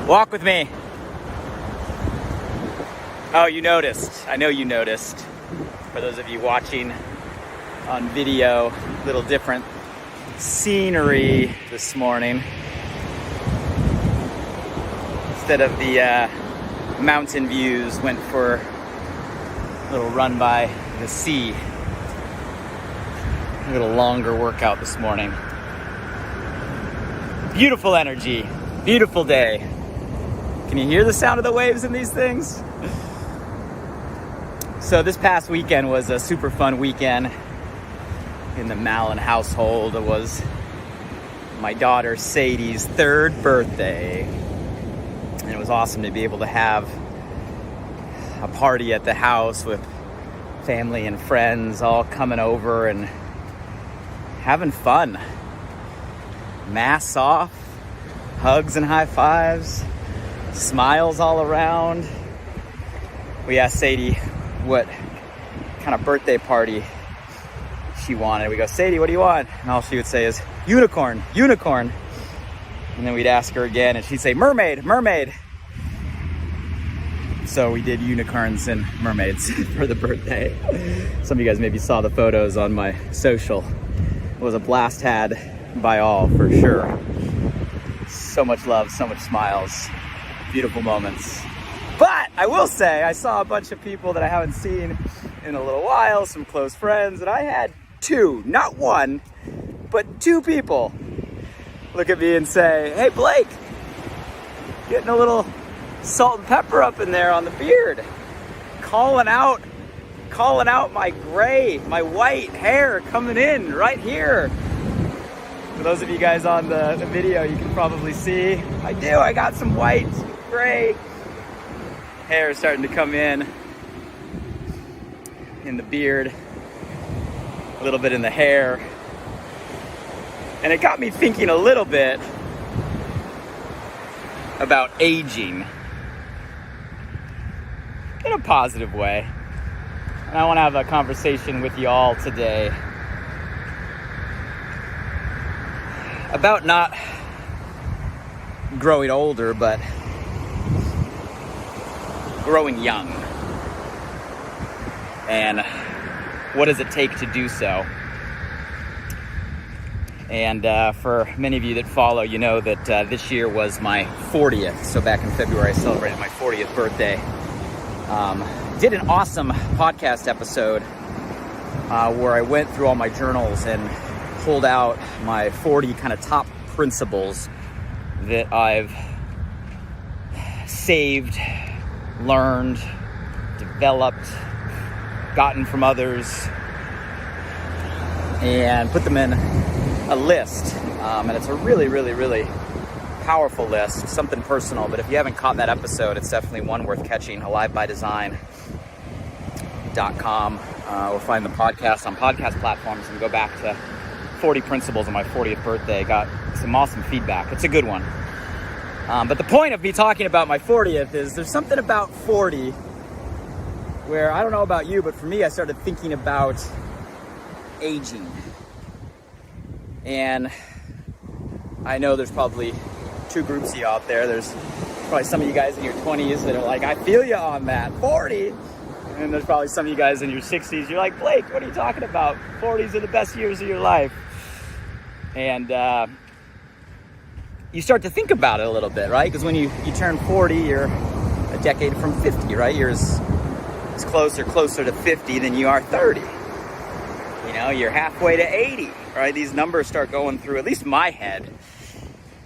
Walk with me. Oh, you noticed. I know you noticed. For those of you watching on video, a little different scenery this morning. Instead of the mountain views, went for a little run by the sea. A little longer workout this morning. Beautiful energy, beautiful day. Can you hear the sound of the waves in these things? So this past weekend was a super fun weekend in the Mallen household. It was my daughter Sadie's 3rd birthday. And it was awesome to be able to have a party at the house with family and friends all coming over and having fun. Masks off, hugs and high fives, smiles all around. We asked Sadie what kind of birthday party she wanted. We go, Sadie, what do you want? And all she would say is, unicorn, unicorn. And then we'd ask her again and she'd say, mermaid, mermaid. So we did unicorns and mermaids for the birthday. Some of you guys maybe saw the photos on my social. It was a blast had by all, for sure. So much love, so much smiles, beautiful moments. But I will say, I saw a bunch of people that I haven't seen in a little while, some close friends, and I had 2, not 1, but 2 people look at me and say, hey Blake, getting a little salt and pepper up in there on the beard. Calling out my gray, my white hair coming in right here. For those of you guys on the video, you can probably see, I got some white, gray hair starting to come in the beard, a little bit in the hair. And it got me thinking a little bit about aging in a positive way. And I want to have a conversation with you all today about not growing older, but growing young. And what does it take to do so? And for many of you that follow, you know that this year was my 40th. So back in February, I celebrated my 40th birthday. Did an awesome podcast episode where I went through all my journals and pulled out my 40 kind of top principles that I've saved, learned, developed, gotten from others, and put them in a list. And it's a really, really, really powerful list, something personal. But if you haven't caught that episode, it's definitely one worth catching. alivebydesign.com, or find the podcast on podcast platforms and go back to 40 principles on my 40th birthday. Got some awesome feedback. It's a good one. But the point of me talking about my 40th is there's something about 40 where, I don't know about you, but for me, I started thinking about aging. And I know there's probably 2 groups of you out there. There's probably some of you guys in your 20s that are like, I feel you on that, 40. And there's probably some of you guys in your 60s. You're like, Blake, what are you talking about? 40s are the best years of your life. And you start to think about it a little bit, right? Because when you turn 40, you're a decade from 50, right? You're as closer to 50 than you are 30. You know, you're halfway to 80, right? These numbers start going through, at least my head.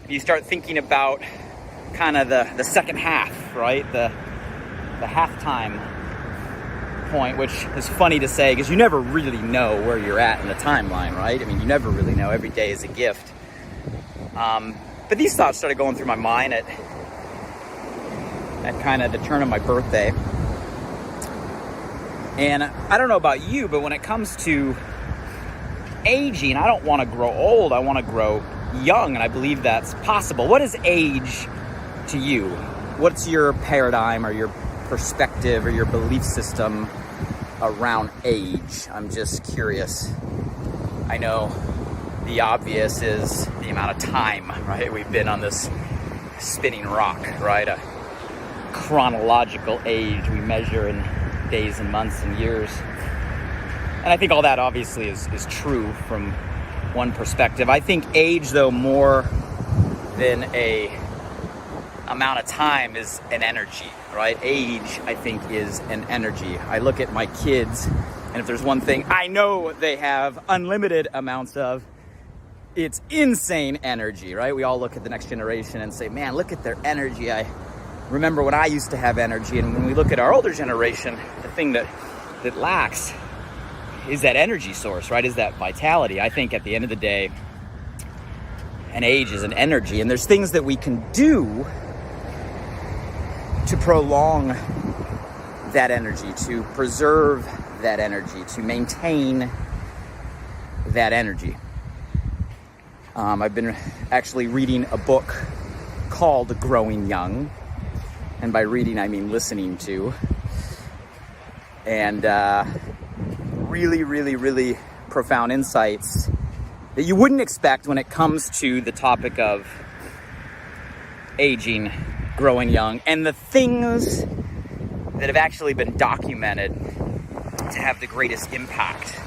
You start thinking about kind of the second half, right? The halftime point, which is funny to say because you never really know where you're at in the timeline, right? I mean, you never really know. Every day is a gift. But these thoughts started going through my mind at kind of the turn of my birthday. And I don't know about you, but when it comes to aging, I don't want to grow old. I want to grow young, and I believe that's possible. What is age to you? What's your paradigm or your perspective or your belief system around age? I'm just curious. I know the obvious is the amount of time, right? We've been on this spinning rock, right? A chronological age we measure in days and months and years. And I think all that obviously is true from one perspective. I think age, though, more than a amount of time, is an energy, right? Age, I think, is an energy. I look at my kids, and if there's one thing I know they have unlimited amounts of, it's insane energy, right? We all look at the next generation and say, man, look at their energy. I remember when I used to have energy. And when we look at our older generation, the thing that lacks is that energy source, right? Is that vitality. I think at the end of the day, an age is an energy, and there's things that we can do to prolong that energy, to preserve that energy, to maintain that energy. I've been actually reading a book called Growing Young, and by reading I mean listening to, and really, really, really profound insights that you wouldn't expect when it comes to the topic of aging, growing young, and the things that have actually been documented to have the greatest impact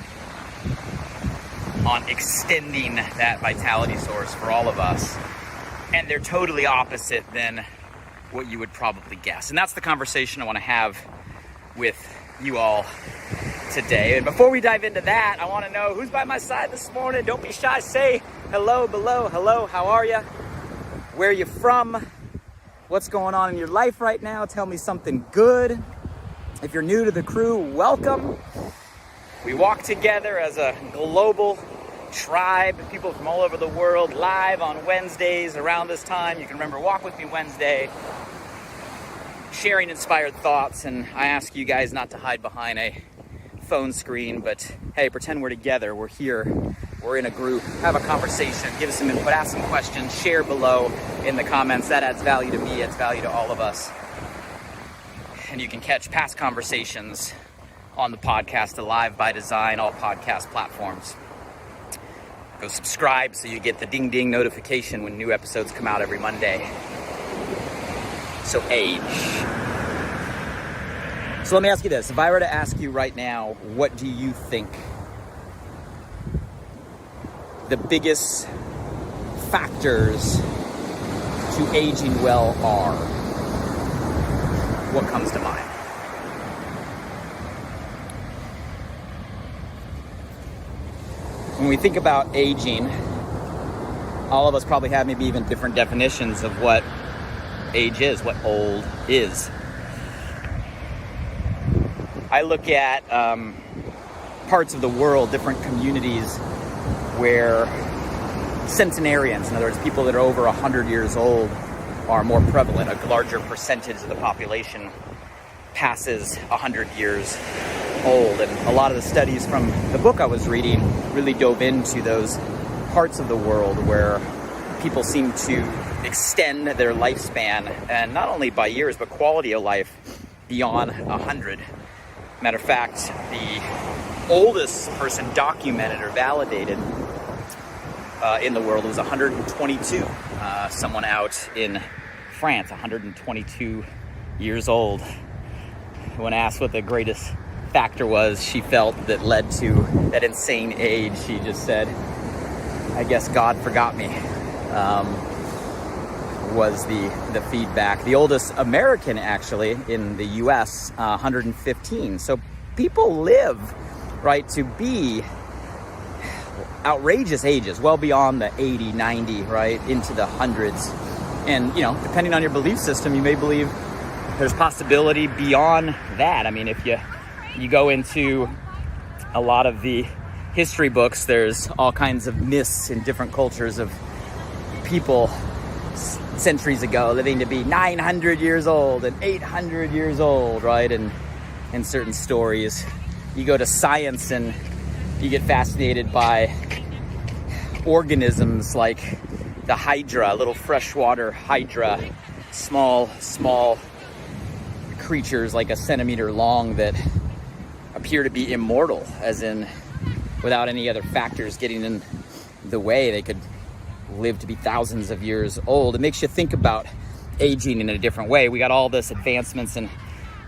on extending that vitality source for all of us. And they're totally opposite than what you would probably guess. And that's the conversation I want to have with you all today. And before we dive into that, I want to know who's by my side this morning. Don't be shy. Say hello below. Hello, how are you? Where are you from? What's going on in your life right now? Tell me something good. If you're new to the crew, welcome. We walk together as a global tribe, people from all over the world, live on Wednesdays around this time. You can remember Walk With Me Wednesday, sharing inspired thoughts. And I ask you guys not to hide behind a phone screen, but hey, pretend we're together. We're here. We're in a group. Have a conversation. Give us some input. Ask some questions. Share below in the comments. That adds value to me. Adds value to all of us. And you can catch past conversations on the podcast, Alive by Design, all podcast platforms. Go subscribe so you get the ding ding notification when new episodes come out every Monday. So age. So let me ask you this. If I were to ask you right now, what do you think the biggest factors to aging well are? What comes to mind? When we think about aging, all of us probably have maybe even different definitions of what age is, what old is. I look at parts of the world, different communities where centenarians, in other words, people that are over 100 years old, are more prevalent. A larger percentage of the population passes 100 years old. And a lot of the studies from the book I was reading really dove into those parts of the world where people seem to extend their lifespan, and not only by years, but quality of life beyond 100. Matter of fact, the oldest person documented or validated in the world was 122. Someone out in France, 122 years old. When asked what the greatest factor was she felt that led to that insane age, she just said, I guess God forgot me, was the feedback. The oldest American, actually, in the US, 115. So people live, right, to be outrageous ages, well beyond the 80, 90, right, into the hundreds. And, you know, depending on your belief system, you may believe there's possibility beyond that. I mean, if you go into a lot of the history books, there's all kinds of myths in different cultures of people centuries ago living to be 900 years old and 800 years old, right? And certain stories. You go to science and you get fascinated by organisms like the hydra, little freshwater hydra, small creatures like a centimeter long that appear to be immortal, as in without any other factors getting in the way, they could live to be thousands of years old. It makes you think about aging in a different way. We got all this advancements in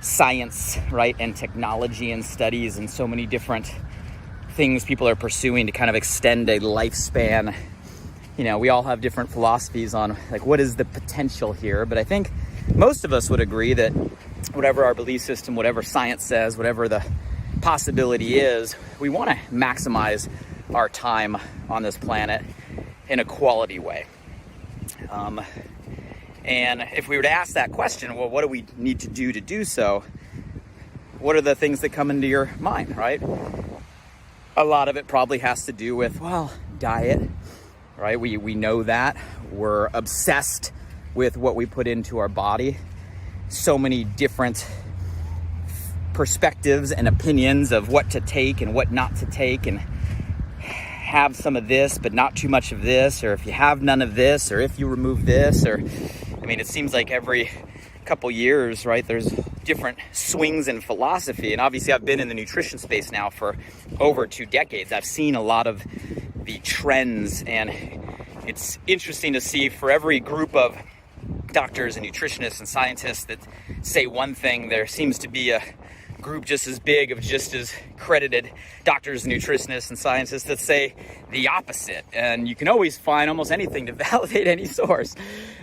science, right, and technology and studies and so many different things people are pursuing to kind of extend a lifespan. You know, we all have different philosophies on like what is the potential here, but I think most of us would agree that whatever our belief system, whatever science says, whatever the possibility is, we want to maximize our time on this planet in a quality way. And if we were to ask that question, well, what do we need to do so? What are the things that come into your mind, right? A lot of it probably has to do with, well, diet, right? We know that. We're obsessed with what we put into our body. So many different perspectives and opinions of what to take and what not to take, and have some of this, but not too much of this, or if you have none of this, or if you remove this, or, I mean, it seems like every couple years, right, there's different swings in philosophy. And obviously I've been in the nutrition space now for over 2 decades. I've seen a lot of the trends, and it's interesting to see for every group of doctors and nutritionists and scientists that say one thing, there seems to be a group just as big of just as credited doctors, nutritionists, and scientists that say the opposite. And you can always find almost anything to validate any source.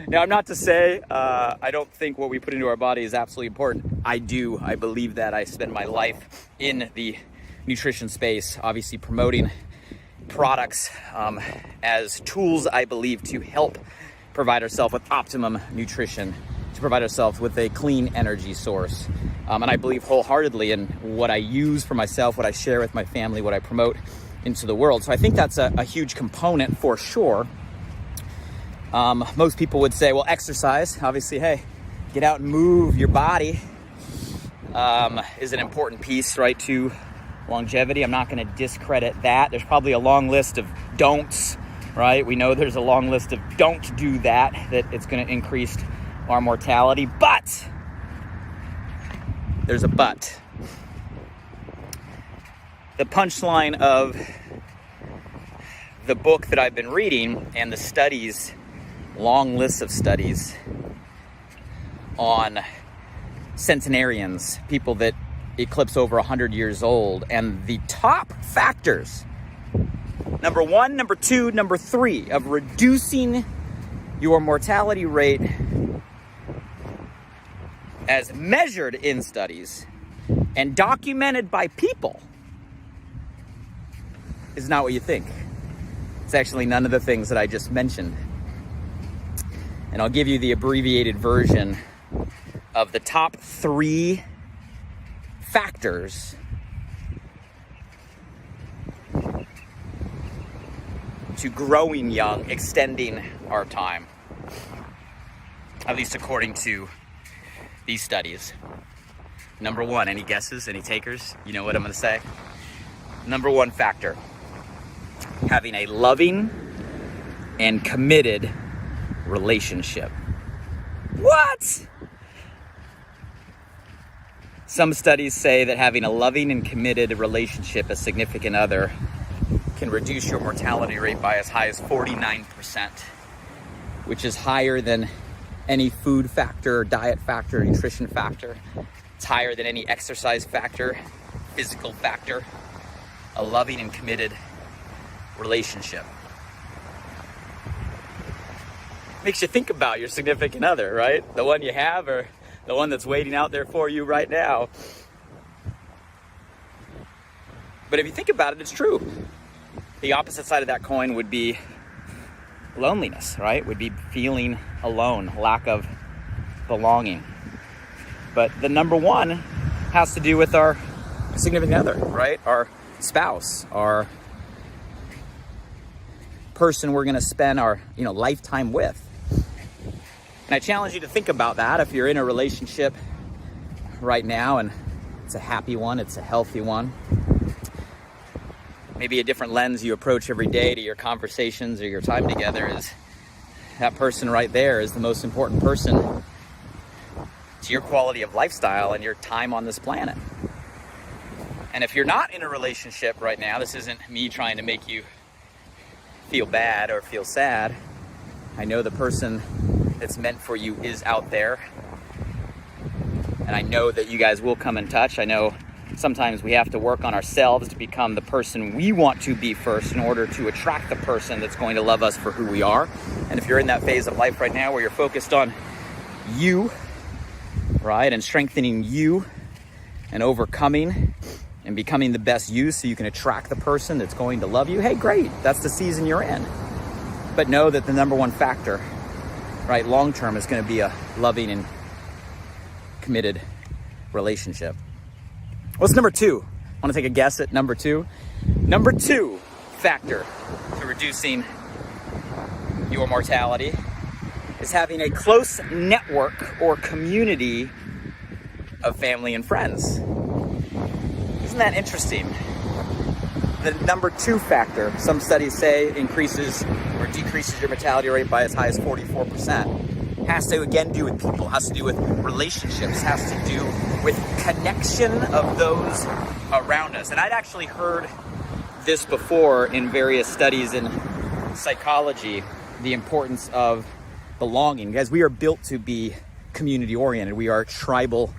Now, I'm not to say I don't think what we put into our body is absolutely important. I do. I believe that. I spend my life in the nutrition space, obviously promoting products as tools, I believe, to help provide ourselves with optimum nutrition, to provide ourselves with a clean energy source. And I believe wholeheartedly in what I use for myself, what I share with my family, what I promote into the world. So I think that's a huge component for sure. Most people would say, well, exercise, obviously, hey, get out and move your body is an important piece, right, to longevity. I'm not going to discredit that. There's probably a long list of don'ts, right? We know there's a long list of don't do that it's going to increase our mortality, but there's a but. The punchline of the book that I've been reading and the studies, long lists of studies on centenarians, people that eclipse over 100 years old, and the top factors, number 1, number 2, number 3 of reducing your mortality rate as measured in studies and documented by people is not what you think. It's actually none of the things that I just mentioned. And I'll give you the abbreviated version of the top 3 factors to growing young, extending our time, at least according to these studies. Number 1, any guesses, any takers? You know what I'm going to say? Number 1 factor, having a loving and committed relationship. What? Some studies say that having a loving and committed relationship, a significant other, can reduce your mortality rate by as high as 49%, which is higher than any food factor, diet factor, nutrition factor. It's higher than any exercise factor, physical factor. A loving and committed relationship. Makes you think about your significant other, right? The one you have or the one that's waiting out there for you right now. But if you think about it, it's true. The opposite side of that coin would be loneliness, right? Would be feeling alone, lack of belonging. But the number 1 has to do with our significant other, right? Our spouse, our person we're going to spend our, lifetime with. And I challenge you to think about that if you're in a relationship right now and it's a happy one, it's a healthy one. Maybe a different lens you approach every day to your conversations or your time together is that person right there is the most important person to your quality of lifestyle and your time on this planet. And if you're not in a relationship right now, this isn't me trying to make you feel bad or feel sad. I know the person that's meant for you is out there. And I know that you guys will come in touch. I know sometimes we have to work on ourselves to become the person we want to be first in order to attract the person that's going to love us for who we are. And if you're in that phase of life right now where you're focused on you, right, and strengthening you and overcoming and becoming the best you so you can attract the person that's going to love you, hey, great, that's the season you're in. But know that the number one factor, right, long term is going to be a loving and committed relationship. What's number two? Want to take a guess at number two? Number two factor to reducing your mortality is having a close network or community of family and friends. Isn't that interesting? The number two factor, some studies say, increases or decreases your mortality rate by as high as 44%. Has to again do with people, has to do with relationships, has to do with connection of those around us. And I'd actually heard this before in various studies in psychology, the importance of belonging. Guys, we are built to be community oriented. We are tribal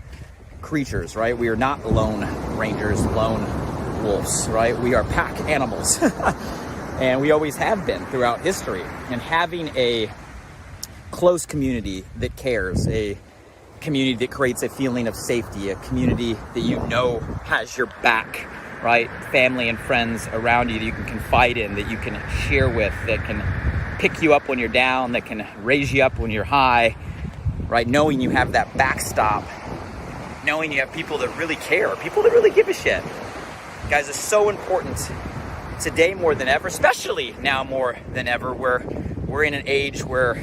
creatures, right? We are not lone rangers, lone wolves, right? We are pack animals. And we always have been throughout history. And having a close community that cares, a community that creates a feeling of safety, a community that you know has your back, right? Family and friends around you that you can confide in, that you can share with, that can pick you up when you're down, that can raise you up when you're high, right? Knowing you have that backstop, knowing you have people that really care, people that really give a shit. Guys, it's so important today more than ever, especially now more than ever, where we're in an age where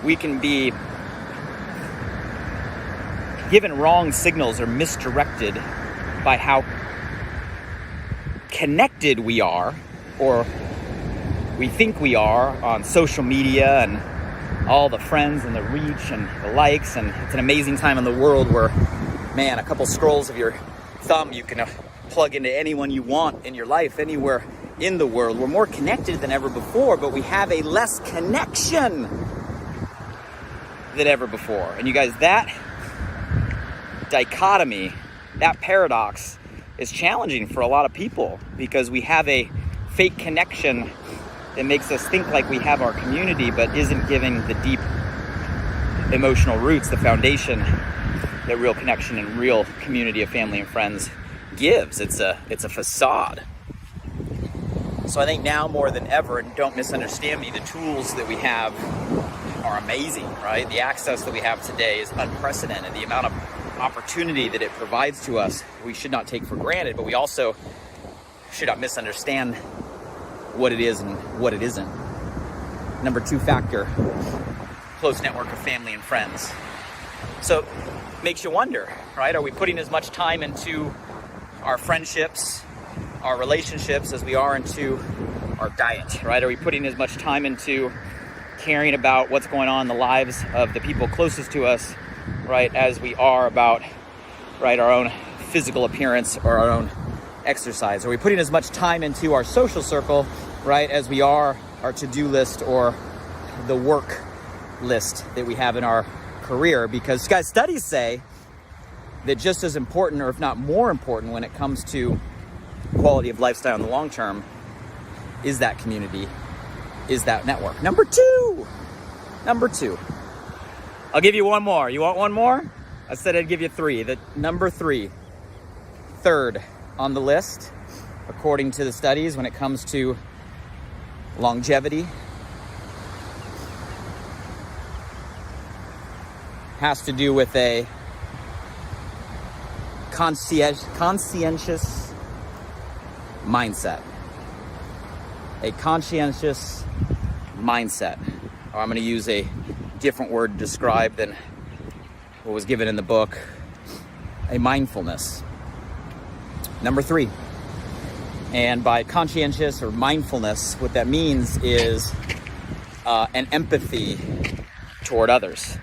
we can be given wrong signals or misdirected by how connected we are, or we think we are, on social media and all the friends and the reach and the likes. And it's an amazing time in the world where, man, a couple scrolls of your thumb, you can plug into anyone you want in your life, anywhere in the world. We're more connected than ever before, but we have a less connection than ever before. And you guys, that dichotomy, that paradox is challenging for a lot of people, because we have a fake connection that makes us think like we have our community, but isn't giving the deep emotional roots, the foundation that real connection and real community of family and friends gives. It's a facade. So I think now more than ever, and don't misunderstand me, the tools that we have are amazing, right? The access that we have today is unprecedented. The amount of opportunity that it provides to us, we should not take for granted, but we also should not misunderstand what it is and what it isn't. Number two factor, close network of family and friends. So makes you wonder, right? Are we putting as much time into our friendships, our relationships, as we are into our diet, right? Are we putting as much time into caring about what's going on in the lives of the people closest to us, right, as we are about, right, our own physical appearance or our own exercise? Are we putting as much time into our social circle, right, as we are our to-do list or the work list that we have in our career? Because, guys, studies say that just as important, or if not more important, when it comes to quality of lifestyle in the long term, is that community, is that network. Number two. I'll give you one more. You want one more? I said I'd give you three. The number three, third on the list, according to the studies, when it comes to longevity, has to do with a conscientious mindset. A conscientious mindset. Or I'm going to use a different word to describe than what was given in the book. A mindfulness. Number three. And by conscientious or mindfulness, what that means is an empathy toward others.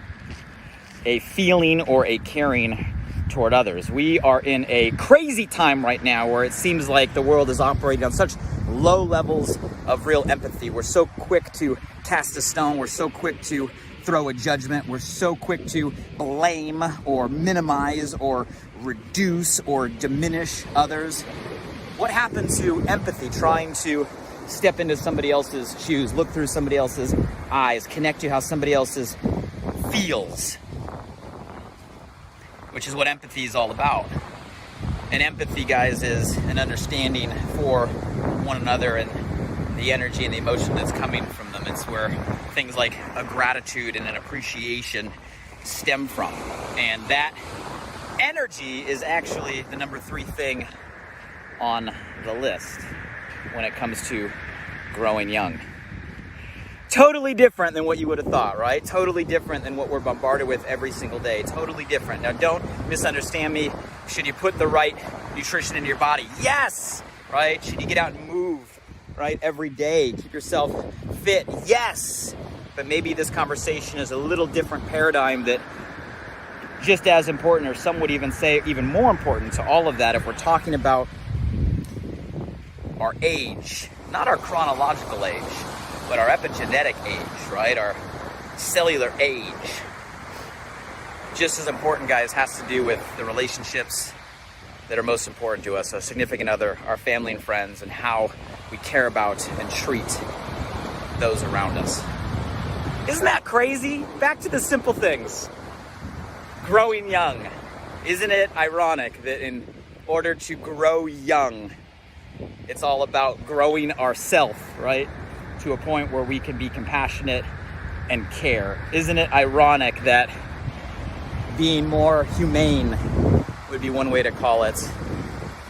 A feeling or a caring toward others. We are in a crazy time right now where it seems like the world is operating on such low levels of real empathy. We're so quick to cast a stone. We're so quick to throw a judgment. We're so quick to blame or minimize or reduce or diminish others. What happens to empathy, trying to step into somebody else's shoes, look through somebody else's eyes, connect to how somebody else's feels, which is what empathy is all about. And empathy, guys, is an understanding for one another and the energy and the emotion that's coming from them. It's where things like a gratitude and an appreciation stem from. And that energy is actually the number 3 thing on the list when it comes to growing young. Totally different than what you would have thought, right? Totally different than what we're bombarded with every single day. Totally different. Now, don't misunderstand me. Should you put the right nutrition into your body? Yes! Right? Should you get out and move, right, every day? Keep yourself fit? Yes! But maybe this conversation is a little different paradigm that just as important, or some would even say even more important to all of that, if we're talking about our age, not our chronological age, but our epigenetic age, right? Our cellular age. Just as important, guys, has to do with the relationships that are most important to us, our significant other, our family and friends, and how we care about and treat those around us. Isn't that crazy? Back to the simple things. Growing young. Isn't it ironic that in order to grow young, it's all about growing ourselves, right? To a point where we can be compassionate and care. Isn't it ironic that being more humane, would be one way to call it,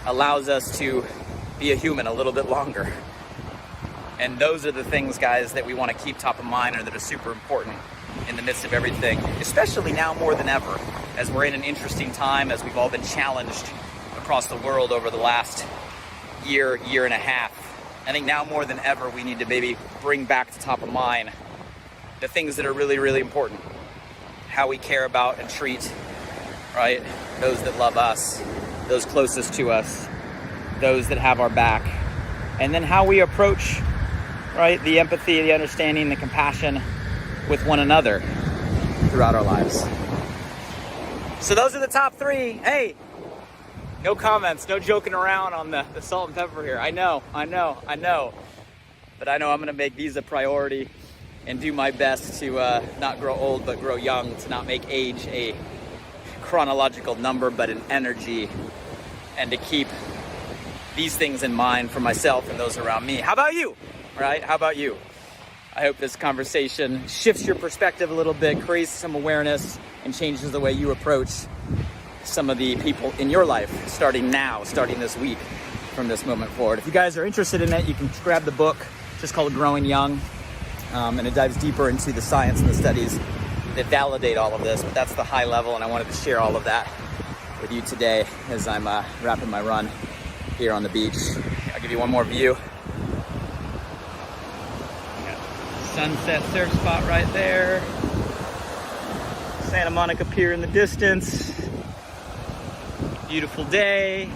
allows us to be a human a little bit longer? And those are the things, guys, that we want to keep top of mind, or that are super important in the midst of everything, especially now more than ever, as we're in an interesting time, as we've all been challenged across the world over the last year and a half. I think now more than ever, we need to maybe bring back to top of mind the things that are really, really important. How we care about and treat, right, those that love us, those closest to us, those that have our back. And then how we approach, right, the empathy, the understanding, the compassion with one another throughout our lives. So those are the top 3. Hey, no comments, no joking around on the salt and pepper here. I know. But I know I'm going to make these a priority and do my best to not grow old, but grow young, to not make age a chronological number, but an energy, and to keep these things in mind for myself and those around me. How about you? Right? How about you? I hope this conversation shifts your perspective a little bit, creates some awareness, and changes the way you approach some of the people in your life, starting this week, from this moment forward. If you guys are interested in it, you can grab the book, just called Growing Young, and it dives deeper into the science and the studies that validate all of this. But that's the high level, and I wanted to share all of that with you today as I'm wrapping my run here on the beach. I'll give you one more view. Sunset surf spot right there. Santa Monica Pier in the distance. Beautiful day.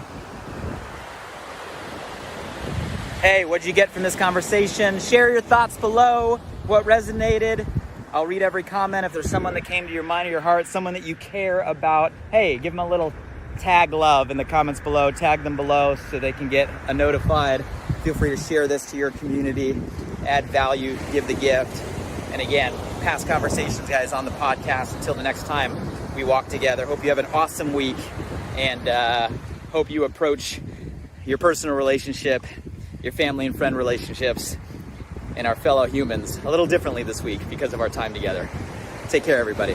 Hey, what'd you get from this conversation? Share your thoughts below. What resonated? I'll read every comment. If there's someone that came to your mind or your heart, someone that you care about, hey, give them a little tag love in the comments below. Tag them below so they can get notified. Feel free to share this to your community. Add value, give the gift. And again, past conversations, guys, on the podcast. Until the next time we walk together. Hope you have an awesome week, and hope you approach your personal relationship, your family and friend relationships, and our fellow humans a little differently this week because of our time together. Take care, everybody.